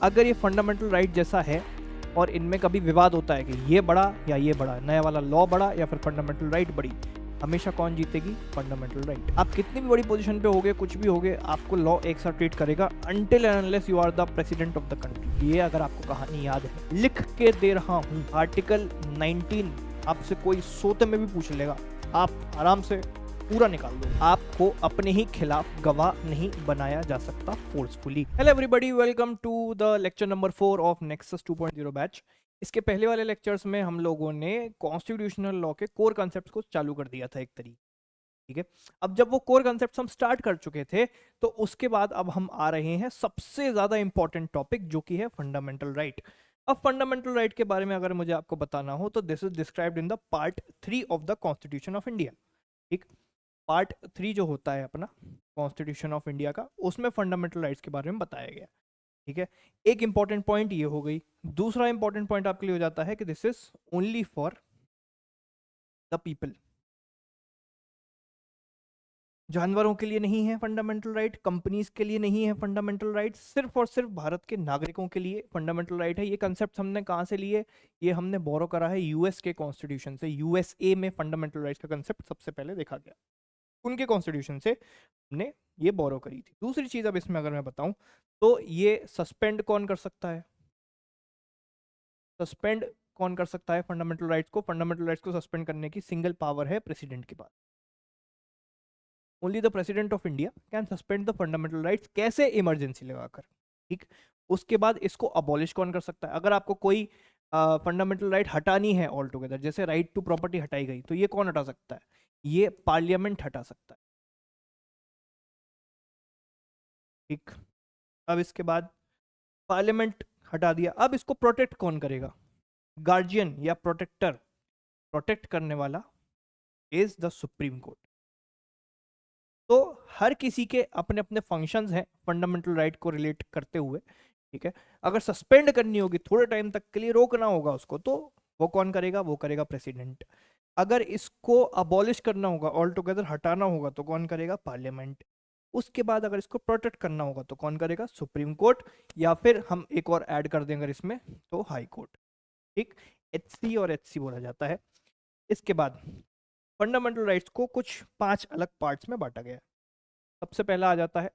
अगर ये fundamental right जैसा है और इनमें कभी विवाद होता है कि ये बड़ा या ये बड़ा, नया वाला लॉ बड़ा या फिर फंडामेंटल राइट बड़ी, हमेशा कौन जीतेगी? Fundamental right. आप कितनी भी बड़ी पोजीशन पे होगे, कुछ भी होगे, आपको लॉ एक साथ ट्रीट करेगा until and unless you are the president of the country. ये अगर आपको कहानी याद है, लिख के दे रहा हूँ, आर्टिकल 19 आपसे कोई सोते में भी पूछ लेगा, आप आराम से पूरा निकाल दो। आपको अपने ही खिलाफ गवाह नहीं बनाया जा सकता forcefully. Hello everybody, welcome to the lecture number 4 of Nexus 2.0 batch. इसके पहले वाले लेक्चर्स में हम लोगों ने कॉन्स्टिट्यूशनल लॉ के कोर कॉन्सेप्ट्स को चालू कर दिया था एक तरीके, ठीक है। अब जब वो कोर कॉन्सेप्ट्स हम स्टार्ट कर चुके थे, तो उसके बाद अब हम आ रहे हैं सबसे ज्यादा इंपॉर्टेंट टॉपिक, जो कि है फंडामेंटल राइट। अब फंडामेंटल राइट के बारे में अगर मुझे आपको बताना हो तो this is described in the part 3 of the constitution of India. ठीक, पार्ट 3 जो होता है अपना कॉन्स्टिट्यूशन ऑफ इंडिया का, उसमें फंडामेंटल राइट्स के बारे में बताया गया। ठीक है, एक इंपॉर्टेंट पॉइंट ये हो गई। दूसरा इंपॉर्टेंट पॉइंट आपके लिए हो जाता है कि this is only for the people. जानवरों के लिए नहीं है फंडामेंटल राइट, कंपनीज के लिए नहीं है फंडामेंटल राइट, सिर्फ और सिर्फ भारत के नागरिकों के लिए फंडामेंटल राइट है। ये कंसेप्ट हमने कहाँ से लिए? ये हमने बोरो करा है यूएस के कॉन्स्टिट्यूशन से। यूएसए में फंडामेंटल राइट्स का कंसेप्ट सबसे पहले देखा गया, उनके कॉन्स्टिट्यूशन से हमने ये बोरो करी थी। दूसरी चीज अब इसमें अगर मैं बताऊं तो ये सस्पेंड कौन कर सकता है? सस्पेंड कौन कर सकता है फंडामेंटल राइट्स को? फंडामेंटल राइट्स को सस्पेंड करने की सिंगल पावर है प्रेसिडेंट के पास। Only the president of India can suspend the fundamental rights. कैसे? इमरजेंसी लगाकर। ठीक, उसके बाद इसको अबॉलिश कौन कर सकता है? अगर आपको कोई फंडामेंटल राइट हटानी है ऑल टुगेदर, जैसे राइट टू प्रॉपर्टी हटाई गई, तो ये कौन हटा सकता है? ये पार्लियामेंट हटा सकता है। ठीक, अब इसके बाद पार्लियामेंट हटा दिया, अब इसको प्रोटेक्ट कौन करेगा? गार्जियन या प्रोटेक्टर। प्रोटेक्ट करने वाला इज द सुप्रीम कोर्ट। तो हर किसी के अपने अपने फंक्शंस हैं फंडामेंटल राइट को रिलेट करते हुए। ठीक है, अगर सस्पेंड करनी होगी, थोड़े टाइम तक के लिए रोकना होगा उसको, तो वो कौन करेगा? वो करेगा प्रेसिडेंट। अगर इसको अबॉलिश करना होगा, ऑल टुगेदर हटाना होगा, तो कौन करेगा? पार्लियामेंट। उसके बाद अगर इसको प्रोटेक्ट करना होगा तो कौन करेगा? सुप्रीम कोर्ट, या फिर हम एक और ऐड कर दें अगर इसमें, तो हाई कोर्ट। ठीक, एचसी और एचसी बोला जाता है। इसके बाद फंडामेंटल राइट्स को कुछ 5 अलग पार्ट्स में बांटा गया है। सबसे पहला आ जाता है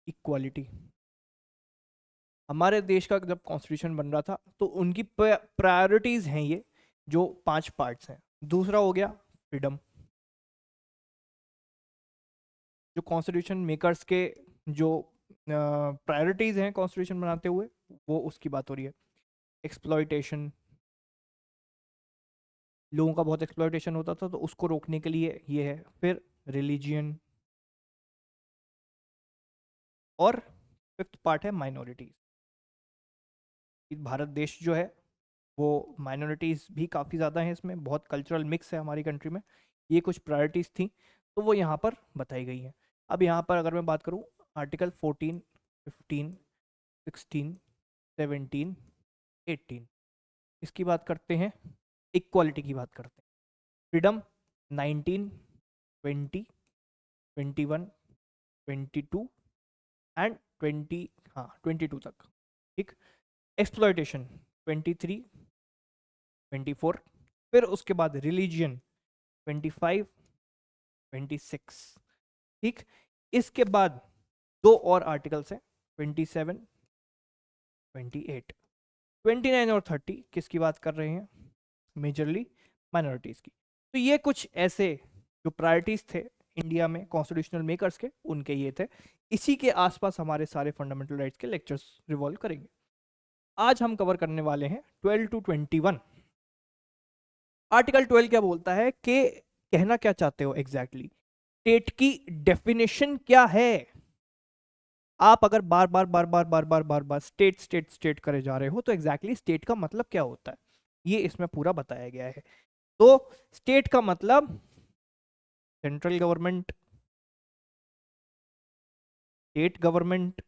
इक्वालिटी। हमारे देश का जब कॉन्स्टिट्यूशन बन रहा था तो उनकी प्रायोरिटीज हैं ये जो 5 पार्ट्स हैं। दूसरा हो गया फ्रीडम। जो कॉन्स्टिट्यूशन मेकर्स के जो प्रायोरिटीज हैं कॉन्स्टिट्यूशन बनाते हुए, वो उसकी बात हो रही है। एक्सप्लॉइटेशन, लोगों का बहुत एक्सप्लॉइटेशन होता था, तो उसको रोकने के लिए ये है। फिर रिलीजियन, और फिफ्थ पार्ट है माइनॉरिटीज। भारत देश जो है वो माइनॉरिटीज भी काफ़ी ज़्यादा हैं, इसमें बहुत कल्चरल मिक्स है हमारी कंट्री में। ये कुछ प्रायोरिटीज थी, तो वो यहाँ पर बताई गई हैं। अब यहाँ पर अगर मैं बात करूँ, आर्टिकल 14, 15, 16, 17, 18, इसकी बात करते हैं। इक्वालिटी की बात करते हैं। फ्रीडम 19, 20, 21, 22 एंड 20, हाँ 22 तक। ठीक, एक्सप्लॉयटेशन 23, 24, फिर उसके बाद रिलीजियन 25, 26। ठीक, इसके बाद 2 और आर्टिकल्स हैं, 27, 28, 29 और 30 किसकी बात कर रहे हैं? मेजरली माइनॉरिटीज की। तो ये कुछ ऐसे जो प्रायोरिटीज थे इंडिया में कॉन्स्टिट्यूशनल मेकर्स के, उनके ये थे। इसी के आसपास हमारे सारे फंडामेंटल राइट्स के लेक्चर्स रिवॉल्व करेंगे। आज हम कवर करने वाले हैं 12 to 21। आर्टिकल 12 क्या बोलता है कि कहना क्या चाहते हो एग्जैक्टली स्टेट की डेफिनेशन क्या है? आप अगर बार बार बार बार बार बार बार बार स्टेट स्टेट स्टेट करे जा रहे हो, तो एग्जैक्टली स्टेट का मतलब क्या होता है, ये इसमें पूरा बताया गया है। तो स्टेट का मतलब सेंट्रल गवर्नमेंट, स्टेट गवर्नमेंट,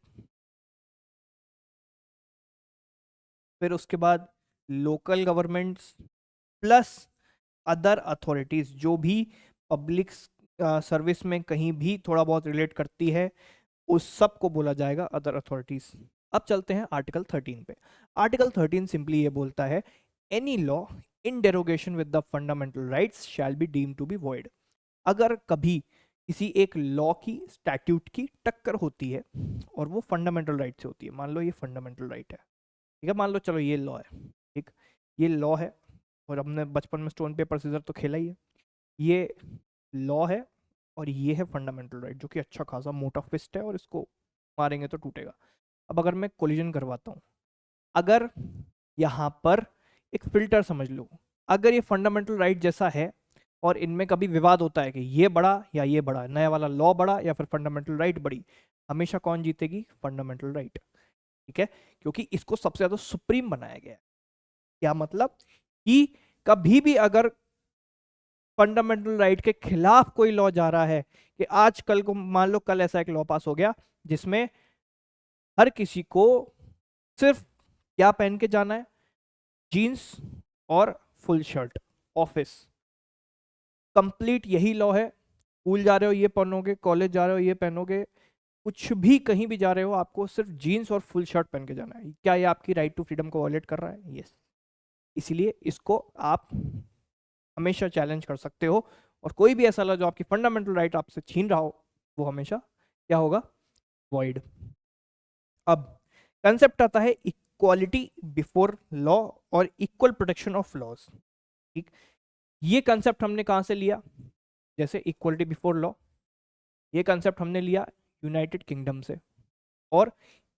फिर उसके बाद local governments, plus other authorities जो भी पब्लिक सर्विस में कहीं भी थोड़ा बहुत रिलेट करती है, उस सब को बोला जाएगा अदर अथॉरिटीज। अब चलते हैं आर्टिकल 13 पे। आर्टिकल 13 सिंपली ये बोलता है any law in derogation with the fundamental rights shall be deemed to be void. अगर कभी किसी एक लॉ की स्टैट्यूट की टक्कर होती है और वो फंडामेंटल राइट से होती है, मान लो ये फंडामेंटल राइट है, ठीक है, मान लो चलो ये लॉ है, ठीक, ये लॉ है और हमने बचपन में स्टोन पेपर सीजर तो खेला ही है, ये लॉ है और ये है फंडामेंटल राइट जो कि अच्छा खासा मोटा फिस्ट है और इसको मारेंगे तो टूटेगा। अब अगर मैं कोलिजन करवाता हूँ, अगर यहाँ पर एक फिल्टर समझ लो, अगर ये फंडामेंटल राइट जैसा है और इनमें कभी विवाद होता है कि ये बड़ा या ये बड़ा, नया वाला लॉ बड़ा या फिर फंडामेंटल राइट बड़ी, हमेशा कौन जीतेगी? फंडामेंटल राइट, ठीक है, क्योंकि इसको सबसे ज्यादा सुप्रीम बनाया गया है। क्या मतलब कि कभी भी अगर फंडामेंटल राइट के खिलाफ कोई लॉ जा रहा है, कि आज कल को मान लो कल ऐसा एक लॉ पास हो गया जिसमें हर किसी को सिर्फ क्या पहन के जाना है? जीन्स और फुल शर्ट, ऑफिस, कंप्लीट यही लॉ है। स्कूल जा रहे हो ये पहनोगे, कॉलेज जा रहे हो ये पहनोगे, कुछ भी कहीं भी जा रहे हो आपको सिर्फ जीन्स और फुल शर्ट पहन के जाना है। क्या ये आपकी राइट टू फ्रीडम को वॉयलेट कर रहा है? यस। इसीलिए इसको आप हमेशा चैलेंज कर सकते हो और कोई भी ऐसा लॉ जो आपकी फंडामेंटल राइट आपसे छीन रहा हो वो हमेशा क्या होगा? वॉइड। अब कंसेप्ट आता है इक्वालिटी बिफोर लॉ और इक्वल प्रोटेक्शन ऑफ लॉज। ठीक, ये कंसेप्ट हमने कहां से लिया? जैसे इक्वालिटी बिफोर लॉ, ये कंसेप्ट हमने लिया यूनाइटेड किंगडम से, और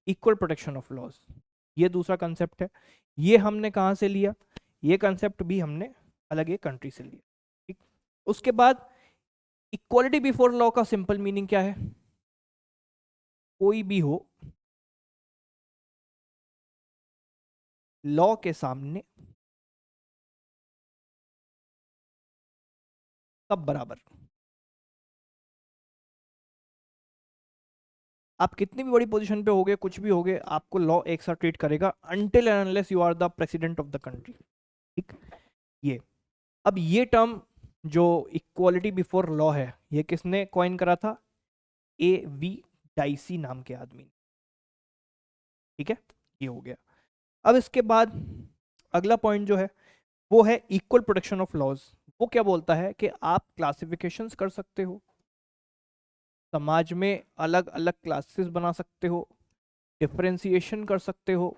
इक्वल प्रोटेक्शन ऑफ लॉज ये दूसरा कंसेप्ट है, ये हमने कहां से लिया? ये कंसेप्ट भी हमने अलग एक कंट्री से लिया। ठीक, उसके बाद इक्वालिटी बिफोर लॉ का सिंपल मीनिंग क्या है? कोई भी हो लॉ के सामने सब बराबर। आप कितनी भी बड़ी पोजीशन पे होगे, कुछ भी होगे, आपको लॉ एक साथ ट्रीट करेगा until and unless you are the president of the country. ठीक, ये अब ये टर्म जो इक्वालिटी बिफोर लॉ है ये किसने कॉइन करा था? A.V. डाइसी नाम के आदमी। ठीक है, ये हो गया। अब इसके बाद अगला पॉइंट जो है वो है इक्वल प्रोटेक्शन ऑफ लॉज। वो क्या बोलता है कि आप क्लासिफिकेशंस कर सकते हो, समाज में अलग अलग क्लासेस बना सकते हो, डिफरेंशिएशन कर सकते हो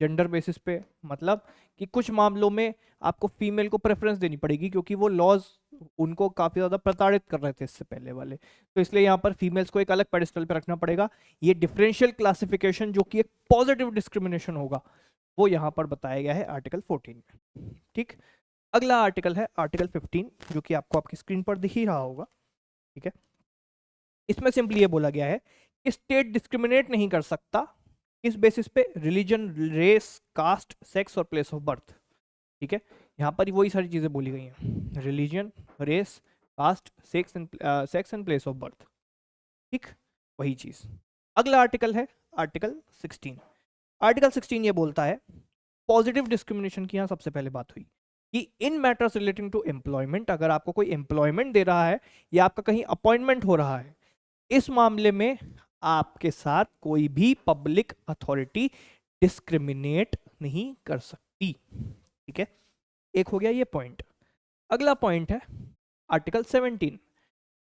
जेंडर बेसिस पे। मतलब कि कुछ मामलों में आपको फीमेल को प्रेफरेंस देनी पड़ेगी क्योंकि वो लॉज उनको काफी ज्यादा प्रताड़ित कर रहे थे इससे पहले वाले, तो इसलिए यहाँ पर फीमेल्स को एक अलग पेडिस्टल पे रखना पड़ेगा। ये डिफरेंशियल क्लासिफिकेशन जो कि एक पॉजिटिव डिस्क्रिमिनेशन होगा वो यहाँ पर बताया गया है आर्टिकल 14 में। ठीक, अगला आर्टिकल है आर्टिकल 15 जो कि आपको आपकी स्क्रीन पर दिख ही रहा होगा। ठीक है, इसमें सिंपली ये बोला गया है कि स्टेट डिस्क्रिमिनेट नहीं कर सकता किस बेसिस पे? रिलीजन, रेस, कास्ट, सेक्स और प्लेस ऑफ बर्थ। ठीक है, यहाँ पर वही सारी चीजें बोली गई हैं, religion, race, caste, sex and place of birth. ठीक, वही चीज। अगला आर्टिकल है आर्टिकल 16। आर्टिकल 16 ये बोलता है पॉजिटिव डिस्क्रिमिनेशन की यहाँ सबसे पहले बात हुई कि इन मैटर्स रिलेटिंग टू एम्प्लॉयमेंट, अगर आपको कोई एम्प्लॉयमेंट दे रहा है या आपका कहीं अपॉइंटमेंट हो रहा है, इस मामले में आपके साथ कोई भी पब्लिक अथॉरिटी डिस्क्रिमिनेट नहीं कर सकती। ठीक है, एक हो गया ये पॉइंट। अगला पॉइंट है आर्टिकल 17।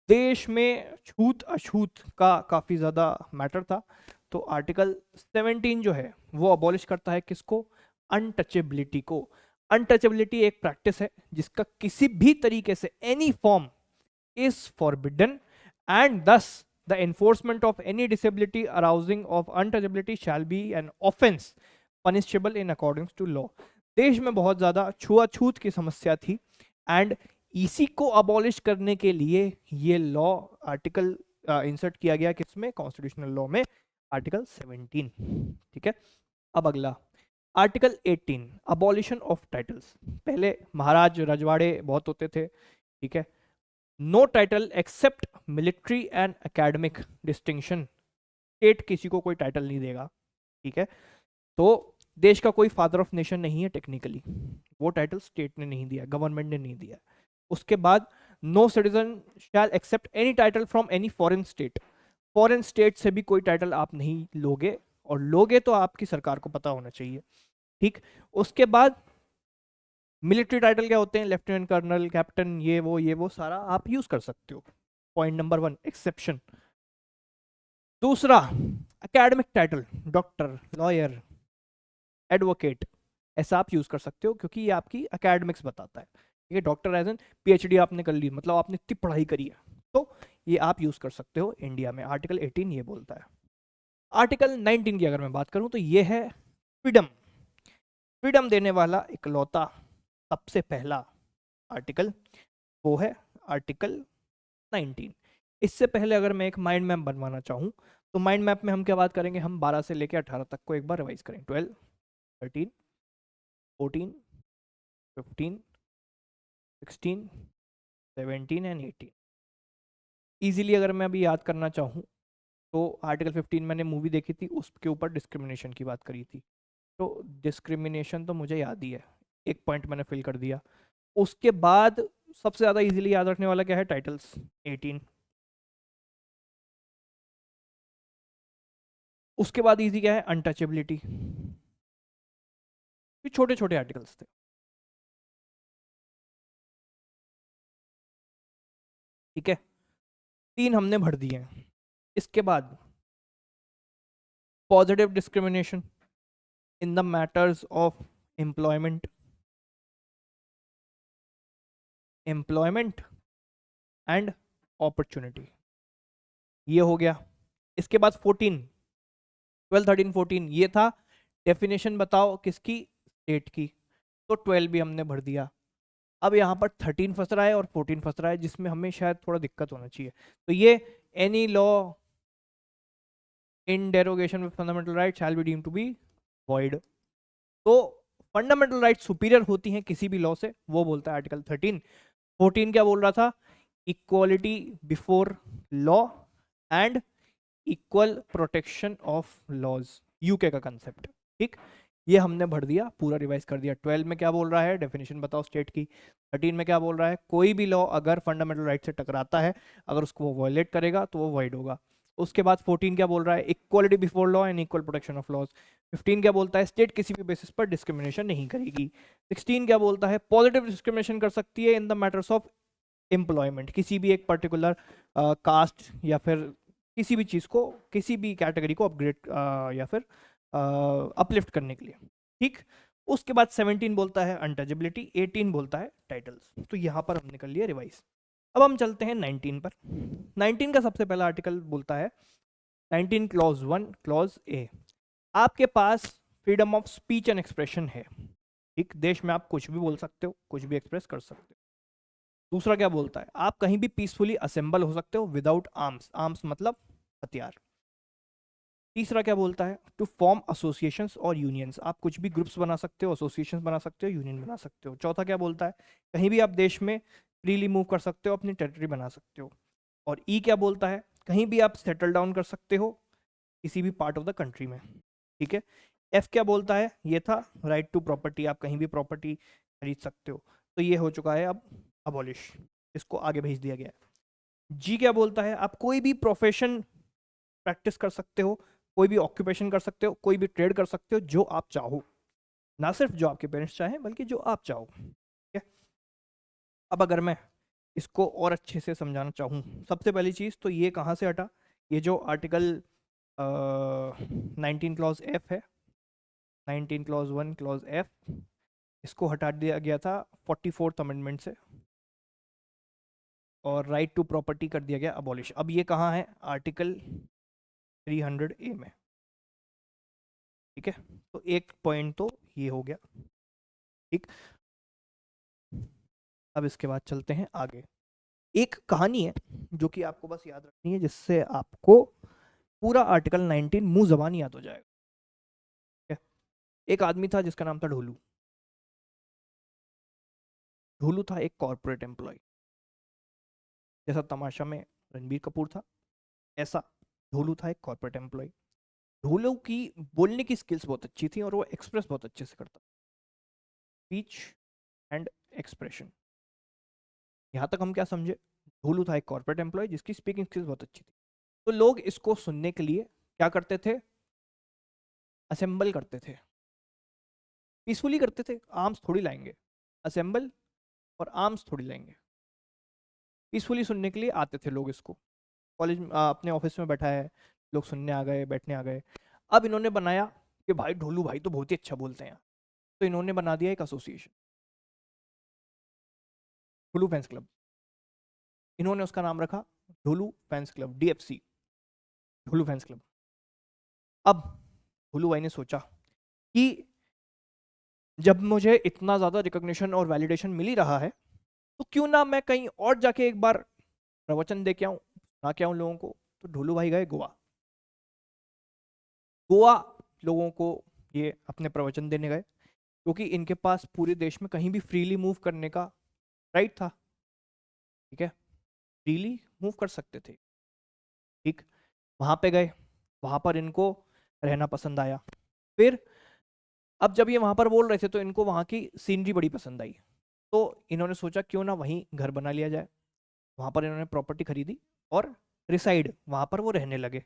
देश में छूत अछूत का काफी ज्यादा मैटर था, तो आर्टिकल 17 जो है वो अबॉलिश करता है किसको? अनटचेबिलिटी को। अनटचेबिलिटी एक प्रैक्टिस है जिसका किसी भी तरीके से any form is forbidden and दस the enforcement of any disability arousing of untouchability shall be an offense punishable in accordance to law। देश में बहुत ज़्यादा छुआछूत की समस्या थी एंड इसी को अबॉलिश करने के लिए ये लॉ आर्टिकल इंसर्ट किया गया किसमें? कॉन्स्टिट्यूशनल लॉ में, आर्टिकल 17। ठीक है, अब अगला आर्टिकल 18 अबॉलिशन ऑफ टाइटल्स। पहले महाराज रजवाड़े बहुत होते थे, ठीक है, no title except military and academic distinction. State किसी को कोई टाइटल नहीं देगा। ठीक है, तो देश का कोई फादर ऑफ नेशन नहीं है टेक्निकली, वो टाइटल स्टेट ने नहीं दिया, गवर्नमेंट ने नहीं दिया। उसके बाद no citizen shall accept any title from any foreign state. Foreign state से भी कोई टाइटल आप नहीं लोगे और लोगे तो आपकी सरकार को पता होना चाहिए, ठीक। उसके बाद मिलिट्री टाइटल क्या होते हैं, लेफ्टिनेंट कर्नल, कैप्टन, ये वो सारा आप यूज कर सकते हो। Point number 1 exception. दूसरा academic title, doctor, lawyer, advocate, ऐसा आप यूज कर सकते हो क्योंकि ये आपकी एकेडमिक्स बताता है, ठीक है। डॉक्टर एज एन पीएचडी आपने कर ली, मतलब आपने इतनी पढ़ाई करी है, तो ये आप यूज कर सकते हो इंडिया में। आर्टिकल 18 ये बोलता है। आर्टिकल 19 की अगर मैं बात करूं तो ये है फ्रीडम। फ्रीडम देने वाला इकलौता सबसे पहला आर्टिकल वो है आर्टिकल 19। इससे पहले अगर मैं एक माइंड मैप बनवाना चाहूँ तो माइंड मैप में हम क्या बात करेंगे, हम 12 से लेकर 18 तक को एक बार रिवाइज करें। 12, 13, 14, 15, 16, 17 एंड 18। ईजिली अगर मैं अभी याद करना चाहूँ तो आर्टिकल 15 मैंने मूवी देखी थी, उसके ऊपर डिस्क्रिमिनेशन की बात करी थी, तो डिस्क्रिमिनेशन तो मुझे याद ही है, एक पॉइंट मैंने फिल कर दिया। उसके बाद सबसे ज़्यादा इजीली याद रखने वाला क्या है, टाइटल्स 18। उसके बाद इजी क्या है, अनटचेबिलिटी। ये छोटे छोटे आर्टिकल्स थे, ठीक है। 3 हमने भर दिए हैं। इसके बाद positive discrimination in the matters of employment, employment and opportunity, ये हो गया। इसके बाद 14, 12, 13, 14 ये था डेफिनेशन बताओ किसकी, स्टेट की, तो 12 भी हमने भर दिया। अब यहाँ पर 13 फंस रहा है और 14 फंस रहा है, जिसमें हमें शायद थोड़ा दिक्कत होना चाहिए। तो ये any law in derogation with fundamental right shall be deemed to be void. तो फंडामेंटल राइट सुपीरियर होती हैं किसी भी लॉ से, वो बोलता है आर्टिकल 13। 14 क्या बोल रहा था, equality before law and equal protection of laws, UK का कंसेप्ट, ठीक। ये हमने भर दिया, पूरा रिवाइज कर दिया। 12 में क्या बोल रहा है, डेफिनेशन बताओ स्टेट की। 13 में क्या बोल रहा है, कोई भी लॉ अगर फंडामेंटल राइट से टकराता है, अगर उसको वो वायलेट करेगा तो वो वाइड होगा। उसके बाद 14 क्या बोल रहा है, equality before law and equal protection of laws. 15 क्या बोलता है, स्टेट किसी भी बेसिस पर डिस्क्रिमिनेशन नहीं करेगी। 16 क्या बोलता है, पॉजिटिव डिस्क्रिमिनेशन कर सकती है in the matters of employment, किसी भी एक पर्टिकुलर कास्ट या फिर किसी भी चीज़ को, किसी भी कैटेगरी को अपग्रेड या फिर अपलिफ्ट करने के लिए, ठीक। उसके बाद 17 बोलता है अनटचेबिलिटी, 18 बोलता है टाइटल्स। तो यहाँ पर हमने कर लिया रिवाइज। अब हम चलते हैं 19 पर। 19 का सबसे पहला आर्टिकल बोलता है 19 क्लॉज 1 क्लॉज ए, आपके पास freedom of speech and expression है, ठीक। देश में आप कुछ भी बोल सकते हो, कुछ भी एक्सप्रेस कर सकते हो। दूसरा क्या बोलता है, आप कहीं भी पीसफुली असेंबल हो सकते हो विदाउट आर्म्स, आर्म्स मतलब हथियार। तीसरा क्या बोलता है, टू फॉर्म एसोसिएशंस और यूनियंस, आप कुछ भी ग्रुप्स बना सकते हो, एसोसिएशंस बना सकते हो, यूनियन बना सकते हो। चौथा क्या बोलता है, कहीं भी आप देश में फ्रीली मूव कर सकते हो, अपनी टेरिटरी बना सकते हो। और ई क्या बोलता है, कहीं भी आप सेटल डाउन कर सकते हो किसी भी पार्ट ऑफ द कंट्री में, ठीक है। एफ क्या बोलता है, ये था राइट टू प्रॉपर्टी, आप कहीं भी प्रॉपर्टी खरीद सकते हो। तो ये हो चुका है अब अबॉलिश, इसको आगे भेज दिया गया है। जी क्या बोलता है, आप कोई भी प्रोफेशन प्रैक्टिस कर सकते हो, कोई भी ऑक्यूपेशन कर सकते हो, कोई भी ट्रेड कर सकते हो जो आप चाहो, ना सिर्फ जो आपके पेरेंट्स चाहें बल्कि जो आप चाहो, ठीक है। अब अगर मैं इसको और अच्छे से समझाना चाहूँ, सबसे पहली चीज़ तो ये कहाँ से हटा, ये जो आर्टिकल 19 क्लॉज एफ है, 19 क्लॉज 1 क्लॉज एफ, इसको हटा दिया गया था 44th अमेंडमेंट से, और राइट टू प्रॉपर्टी कर दिया गया अबॉलिश। अब ये कहाँ है, आर्टिकल 300A में, ठीक है। तो एक पॉइंट तो ये हो गया, ठीक। अब इसके बाद चलते हैं आगे। एक कहानी है जो कि आपको बस याद रखनी है, जिससे आपको पूरा आर्टिकल 19 मुंह जबान याद हो जाएगा, ठीक है। एक आदमी था जिसका नाम था ढोलू। ढोलू था एक कॉर्पोरेट एम्प्लॉय, जैसा तमाशा में रणबीर कपूर था, ऐसा ढोलू था एक कॉर्पोरेट एम्प्लॉय। ढोलू की बोलने की स्किल्स बहुत अच्छी थी और वो एक्सप्रेस बहुत अच्छे से करता, स्पीच एंड एक्सप्रेशन। यहाँ तक हम क्या समझे, ढोलू था एक कॉर्पोरेट एम्प्लॉय जिसकी स्पीकिंग स्किल्स बहुत अच्छी थी, तो लोग इसको सुनने के लिए क्या करते थे, असेंबल करते थे, पीसफुली करते थे, आर्म्स थोड़ी लाएंगे, असेंबल और आर्म्स थोड़ी लाएंगे। पीसफुली सुनने के लिए आते थे लोग इसको, कॉलेज में अपने ऑफिस में बैठा है, लोग सुनने आ गए, बैठने आ गए। अब इन्होंने बनाया कि भाई ढोलू भाई तो बहुत ही अच्छा बोलते हैं, तो इन्होंने बना दिया एक एसोसिएशन, ढोलू फैंस क्लब। इन्होंने उसका नाम रखा Dholu fans club, DFC, Dholu fans club. अब ढोलू भाई ने सोचा कि जब मुझे इतना ज़्यादा रिकॉग्निशन और वैलिडेशन मिल ही रहा है, तो क्यों ना मैं कहीं और जाके एक बार प्रवचन दे के आऊँ, सुना के आऊँ लोगों को। तो ढोलू भाई गए गोवा। गोवा लोगों को ये अपने प्रवचन देने गए, क्योंकि इनके पास पूरे देश में कहीं भी फ्रीली मूव करने का राइट था, ठीक है, फ्रीली मूव कर सकते थे, ठीक। वहां पे गए, वहां पर इनको रहना पसंद आया। फिर अब जब ये वहां पर बोल रहे थे तो इनको वहां की सीनरी बड़ी पसंद आई, तो इन्होंने सोचा क्यों ना वहीं घर बना लिया जाए। वहां पर इन्होंने प्रॉपर्टी खरीदी और रिसाइड वहां पर वो रहने लगे।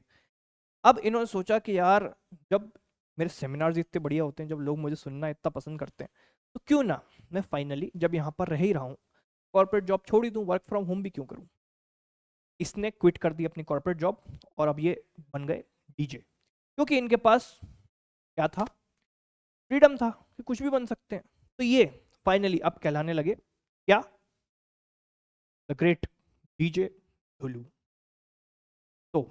अब इन्होंने सोचा कि यार जब मेरे सेमिनार्स इतने बढ़िया होते हैं, जब लोग मुझे सुनना इतना पसंद करते हैं, तो क्यों ना मैं फाइनली जब यहाँ पर रह ही रहा हूँ, कॉर्पोरेट जॉब छोड़ ही दूँ, वर्क फ्रॉम होम भी क्यों करूँ। इसने क्विट कर दी अपनी कॉर्पोरेट जॉब और अब ये बन गए डीजे, क्योंकि इनके पास क्या था, फ्रीडम था कि कुछ भी बन सकते हैं। तो ये फाइनली अब कहलाने लगे क्या, द ग्रेट डीजे ढोलू। तो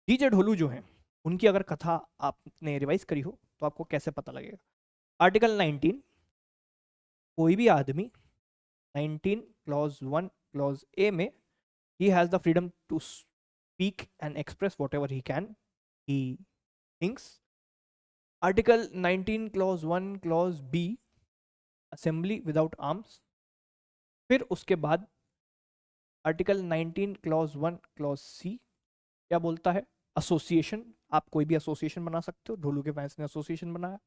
डीजे ढोलू जो हैं, उनकी अगर कथा आपने रिवाइज करी हो तो आपको कैसे पता लगेगा। आर्टिकल 19, कोई भी आदमी 19 क्लॉज 1 क्लॉज ए में he has the freedom to speak and express whatever he thinks. Article 19 clause 1 clause B, assembly without arms। फिर उसके बाद आर्टिकल 19 क्लॉज 1 क्लॉज C क्या बोलता है, एसोसिएशन, आप कोई भी एसोसिएशन बना सकते हो, ढोलू के फैंस ने एसोसिएशन बनाया,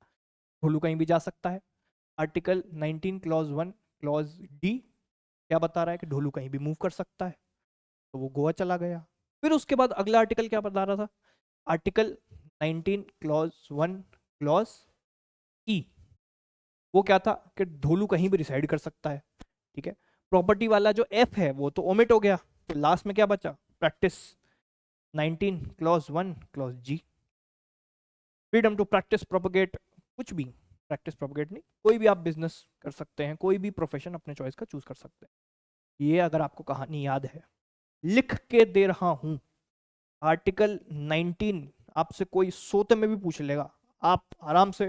ढोलू कहीं भी जा सकता है। आर्टिकल 19 क्लॉज 1 क्लॉज D क्या बता रहा है कि ढोलू कहीं भी मूव कर सकता है, तो वो गोवा चला गया। फिर उसके बाद अगला आर्टिकल क्या बता रहा था, आर्टिकल 19 क्लॉज 1 क्लॉज E, वो क्या था कि ढोलू कहीं भी रिसाइड कर सकता है, ठीक है। प्रॉपर्टी वाला जो F है वो तो ओमिट हो गया, तो लास्ट में क्या बचा, practice 19 clause 1 clause G, freedom to practice propagate, कुछ भी, प्रैक्टिस प्रोपोगेट नहीं, कोई भी आप बिजनेस कर सकते हैं, कोई भी प्रोफेशन अपने चॉइस का चूज कर सकते हैं। ये अगर आपको कहानी याद है, लिख के दे रहा हूं, आर्टिकल 19 आपसे कोई सोते में भी पूछ लेगा, आप आराम से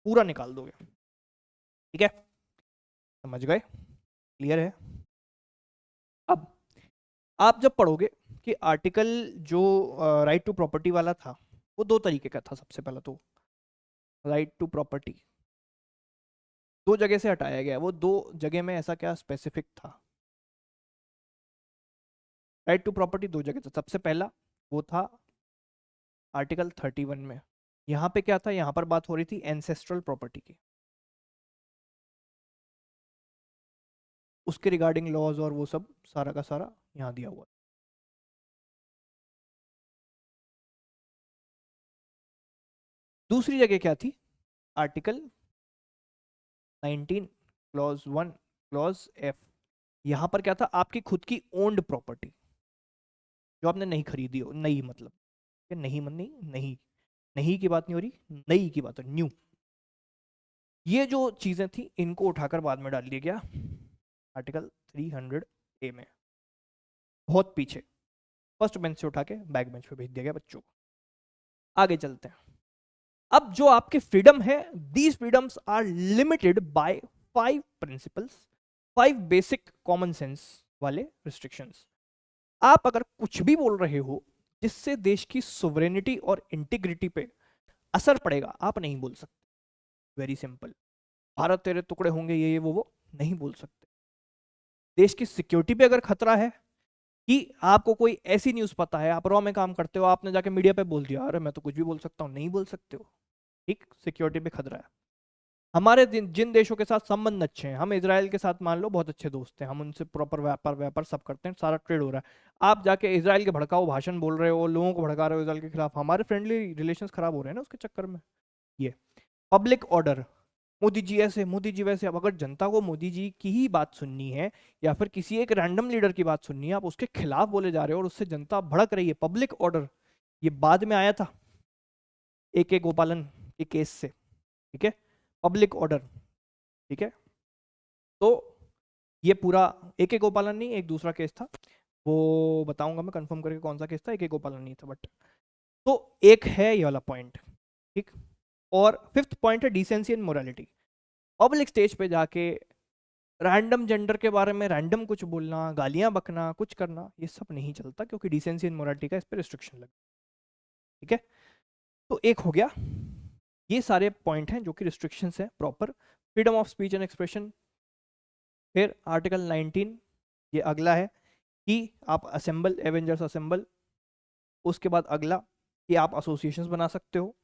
पूरा निकाल दोगे, ठीक है, समझ गए, क्लियर है। अब आप जब पढ़ोगे कि आर्टिकल जो राइट टू प्रॉपर्टी वाला था, वो दो तरीके का था। सबसे पहला तो राइट टू प्रॉपर्टी दो जगह से हटाया गया, वो दो जगह में ऐसा क्या स्पेसिफिक था, राइट टू प्रॉपर्टी दो जगह था। सबसे पहला वो था आर्टिकल 31 में, यहाँ पे क्या था, यहाँ पर बात हो रही थी एंसेस्ट्रल प्रॉपर्टी की, उसके रिगार्डिंग लॉज और वो सब सारा का सारा यहाँ दिया हुआ है। दूसरी जगह क्या थी, आर्टिकल 19 क्लॉज 1 क्लॉज F, यहाँ पर क्या था, आपकी खुद की ओन्ड प्रॉपर्टी जो आपने नहीं खरीदी हो, नई मतलब नहीं मन नहीं नहीं नहीं की बात नहीं हो रही, नई की बात है, न्यू। ये जो चीजें थी इनको उठाकर बाद में डाल दिया गया आर्टिकल 300A में, बहुत पीछे, फर्स्ट बेंच से उठा के बैक बेंच पे भेज दिया गया बच्चों को। आगे चलते हैं। अब जो आपके फ्रीडम है, these freedoms are limited by 5 principles, 5 basic common sense वाले रिस्ट्रिक्शंस। आप अगर कुछ भी बोल रहे हो जिससे देश की सोवरेनिटी और इंटीग्रिटी पे असर पड़ेगा, आप नहीं बोल सकते। वेरी सिंपल, भारत तेरे टुकड़े होंगे, ये वो नहीं बोल सकते। देश की सिक्योरिटी पे अगर खतरा है कि आपको कोई ऐसी न्यूज पता है, आप रॉ में काम करते हो, आपने जाके मीडिया पे बोल दिया, अरे मैं तो कुछ भी बोल सकता हूँ, नहीं बोल सकते हो, ठीक, सिक्योरिटी पे खतरा है। हमारे जिन देशों के साथ संबंध अच्छे हैं, हम इजराइल के साथ मान लो बहुत अच्छे दोस्त हैं, हम उनसे प्रॉपर व्यापार व्यापार सब करते हैं, सारा ट्रेड हो रहा है। आप जाके इजराइल के भड़काऊ भाषण बोल रहे हो, लोगों को भड़का रहे हो इजराइल के खिलाफ, हमारे फ्रेंडली रिलेशंस खराब हो रहे हैं ना उसके चक्कर में। ये पब्लिक ऑर्डर, मोदी जी ऐसे, मोदी जी वैसे। अब अगर जनता को मोदी जी की ही बात सुननी है या फिर किसी एक रैंडम लीडर की बात सुननी है, आप उसके खिलाफ बोले जा रहे हो और उससे जनता भड़क रही है। पब्लिक ऑर्डर ये बाद में आया था AK गोपालन के केस से, ठीक है, पब्लिक ऑर्डर, ठीक है। तो ये पूरा AK गोपालन नहीं, एक दूसरा केस था, वो बताऊंगा मैं कंफर्म करके कौन सा केस था, AK गोपालन नहीं था बट। तो एक है ये वाला पॉइंट, ठीक। और फिफ्थ पॉइंट है decency and morality. Public stage पे जाके रैंडम जेंडर के बारे में रैंडम कुछ बोलना, गालियां बकना, कुछ करना, ये सब नहीं चलता क्योंकि डिसेंसी एंड मोरालिटी का इस पर रिस्ट्रिक्शन लगे, ठीक है। तो एक हो गया, ये सारे पॉइंट हैं जो कि रिस्ट्रिक्शंस हैं proper. Freedom of speech and expression, फिर आर्टिकल 19, ये अगला है कि आप असेंबल, एवेंजर्स असेंबल। उसके बाद अगला कि आप एसोसिएशंस बना सकते हो।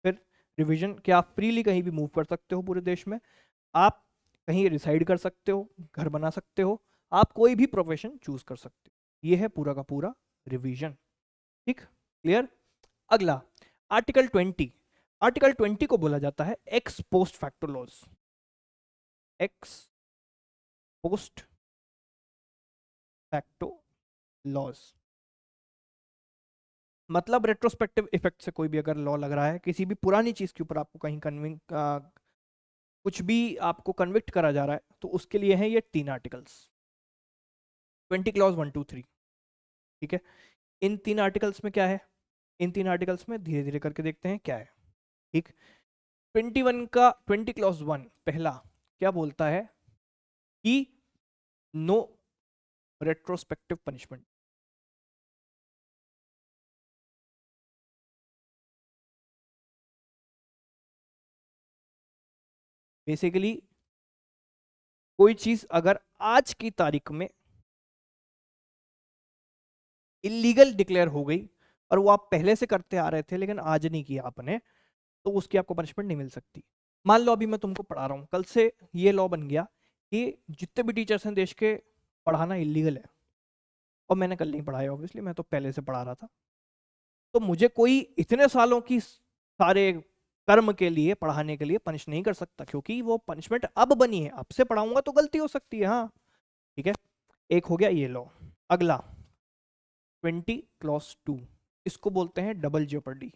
फिर रिवीजन कि आप फ्रीली कहीं भी मूव कर सकते हो पूरे देश में, आप कहीं रिसाइड कर सकते हो, घर बना सकते हो, आप कोई भी प्रोफेशन चूज कर सकते हो। ये है पूरा का पूरा रिवीजन, ठीक, क्लियर। अगला आर्टिकल 20। आर्टिकल 20 को बोला जाता है ex post facto laws. Ex post facto laws मतलब रेट्रोस्पेक्टिव इफेक्ट से कोई भी अगर लॉ लग रहा है किसी भी पुरानी चीज के ऊपर, आपको कहीं कुछ भी आपको कन्विक्ट करा जा रहा है, तो उसके लिए है ये 3 आर्टिकल्स, 20 क्लॉज 1 2 3, ठीक है। इन 3 आर्टिकल्स में क्या है, इन 3 आर्टिकल्स में धीरे धीरे करके देखते हैं क्या है, ठीक। 21 का 20 क्लॉज 1 पहला क्या बोलता है कि नो रेट्रोस्पेक्टिव पनिशमेंट। बेसिकली कोई चीज अगर आज की तारीख में इलीगल डिक्लेयर हो गई और वो आप पहले से करते आ रहे थे लेकिन आज नहीं किया आपने, तो उसकी आपको पनिशमेंट नहीं मिल सकती। मान लो अभी मैं तुमको पढ़ा रहा हूँ, कल से ये लॉ बन गया कि जितने भी टीचर्स हैं देश के, पढ़ाना इलीगल है। और मैंने कल नहीं पढ़ाया ऑब्वियसली, मैं तो पहले से पढ़ा रहा था। तो मुझे कोई इतने सालों की सारे कर्म के लिए, पढ़ाने के लिए पनिश नहीं कर सकता, क्योंकि वो पनिशमेंट अब बनी है। अब से पढ़ाऊंगा तो गलती हो सकती है, हाँ, ठीक है। एक हो गया ये लॉ। अगला 20 क्लॉज 2, इसको बोलते हैं डबल जेopardy।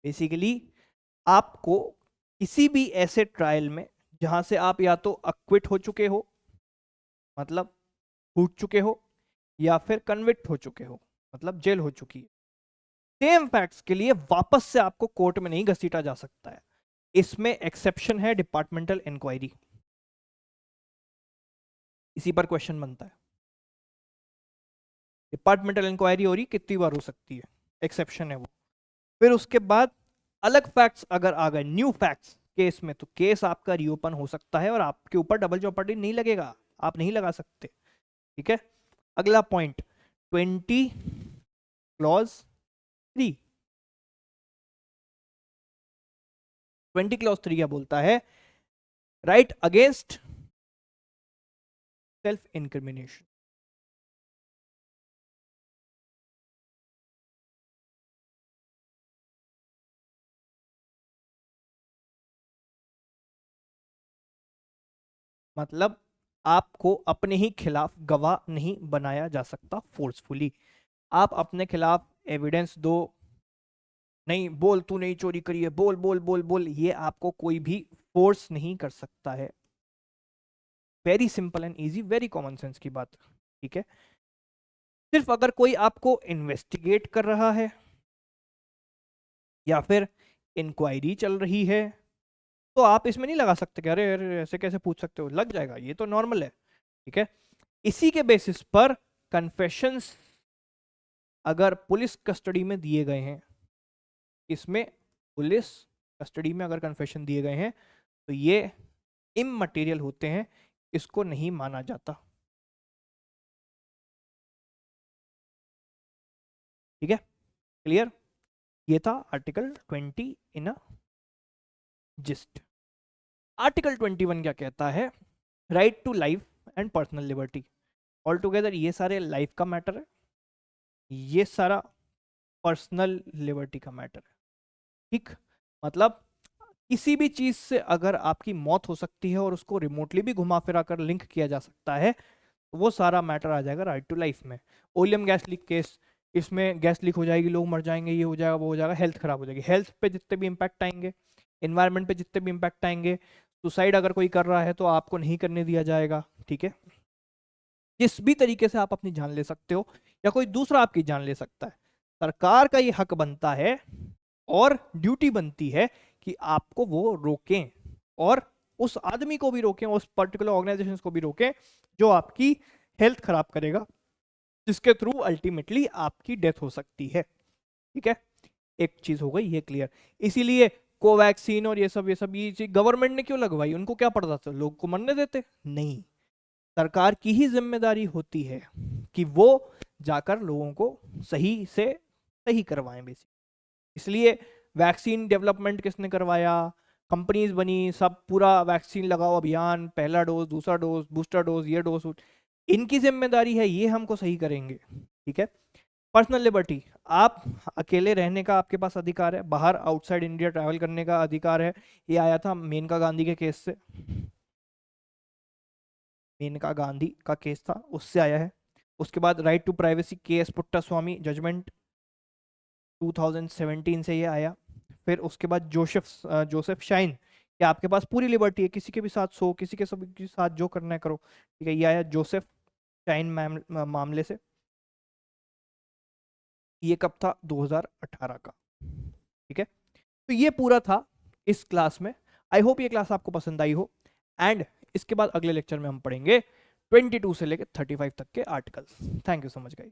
बेसिकली आपको किसी भी ऐसे ट्रायल में जहां से आप या तो अक्विट हो चुके हो, मतलब छूट चुके हो, या फिर कन्विक्ट हो चुके हो, मतलब जेल हो चुकी है, सेम फैक्ट्स के लिए वापस से आपको कोर्ट में नहीं घसीटा जा सकता है। इसमें एक्सेप्शन है डिपार्टमेंटल इंक्वायरी। इसी पर क्वेश्चन बनता है, डिपार्टमेंटल इंक्वायरी हो रही कितनी बार हो सकती है, एक्सेप्शन है वो। फिर उसके बाद अलग फैक्ट्स अगर आ गए, न्यू फैक्ट्स केस में, तो केस आपका रीओपन हो सकता है और आपके ऊपर डबल जेopardy नहीं लगेगा, आप नहीं लगा सकते, ठीक है। अगला पॉइंट 20 क्लॉज 3। 20 क्लॉज 3 क्या बोलता है, राइट अगेंस्ट सेल्फ इंक्रिमिनेशन। मतलब आपको अपने ही खिलाफ गवाह नहीं बनाया जा सकता फोर्सफुली। आप अपने खिलाफ एविडेंस दो, नहीं बोल तू नहीं चोरी करी है, बोल बोल बोल बोल, ये आपको कोई भी फोर्स नहीं कर सकता है। Very simple and easy, very common sense की बात, ठीक है। सिर्फ अगर कोई आपको इन्वेस्टिगेट कर रहा है या फिर इंक्वायरी चल रही है, तो आप इसमें नहीं लगा सकते कि अरे अरे ऐसे कैसे पूछ सकते हो, लग जाएगा, ये तो नॉर्मल है, ठीक है। इसी के बेसिस पर कन्फेशंस अगर पुलिस कस्टडी में दिए गए हैं, इसमें पुलिस कस्टडी में अगर कन्फेशन दिए गए हैं तो ये इममटेरियल होते हैं, इसको नहीं माना जाता, ठीक है, क्लियर। ये था article 20 in a gist. Article 21 क्या कहता है, right to life and personal liberty. All together ये सारे लाइफ का मैटर है, ये सारा पर्सनल लिबर्टी का मैटर है, ठीक। मतलब किसी भी चीज से अगर आपकी मौत हो सकती है और उसको रिमोटली भी घुमा फिरा कर लिंक किया जा सकता है, तो वो सारा मैटर आ जाएगा राइट टू लाइफ में। ओलियम गैस लीक केस, इसमें गैस लीक हो जाएगी, लोग मर जाएंगे, ये हो जाएगा, वो हो जाएगा, हेल्थ खराब हो जाएगी। हेल्थ पे जितने भी इम्पैक्ट आएंगे, इन्वायरमेंट पे जितने भी इम्पैक्ट आएंगे, सुसाइड अगर कोई कर रहा है तो आपको नहीं करने दिया जाएगा, ठीक है। जिस भी तरीके से आप अपनी जान ले सकते हो या कोई दूसरा आपकी जान ले सकता है, सरकार का ये हक बनता है और ड्यूटी बनती है कि आपको वो रोकें, और उस आदमी को भी रोकें, उस पर्टिकुलर ऑर्गेनाइजेशन को भी रोकें जो आपकी हेल्थ खराब करेगा, जिसके थ्रू अल्टीमेटली आपकी डेथ हो सकती है, ठीक है। एक चीज हो गई ये क्लियर। इसीलिए कोवैक्सीन और ये चीज गवर्नमेंट ने क्यों लगवाई? उनको क्या पड़ता था, लोग को मरने देते? नहीं, सरकार की ही जिम्मेदारी होती है कि वो जाकर लोगों को सही से सही करवाएं बेसिक। इसलिए वैक्सीन डेवलपमेंट किसने करवाया? कंपनीज बनी, सब पूरा वैक्सीन लगाओ अभियान, पहला डोज, दूसरा डोज, बूस्टर डोज, ये डोज, इनकी जिम्मेदारी है, ये हमको सही करेंगे, ठीक है। पर्सनल लिबर्टी, आप अकेले रहने का आपके पास अधिकार है, बाहर आउटसाइड इंडिया ट्रैवल करने का अधिकार है। ये आया था मेनका गांधी के केस से, मेनका गांधी का केस था उससे आया है। उसके बाद राइट टू प्राइवेसी, के एस पुट्टास्वामी जजमेंट 2017 से ये आया। फिर उसके बाद जोसेफ शाइन, कि आपके पास पूरी लिबर्टी है, किसी के भी साथ सो, किसी के सब के साथ जो करना है करो, ठीक है। ये आया जोसेफ शाइन मामले से। ये कब था? 2018 का, ठीक है। तो ये पूरा था इस क्लास में। आई होप ये क्लास आपको पसंद आई हो। एंड इसके बाद अगले लेक्चर में हम पढ़ेंगे 22 से लेकर 35 तक के articles. Thank you so much guys.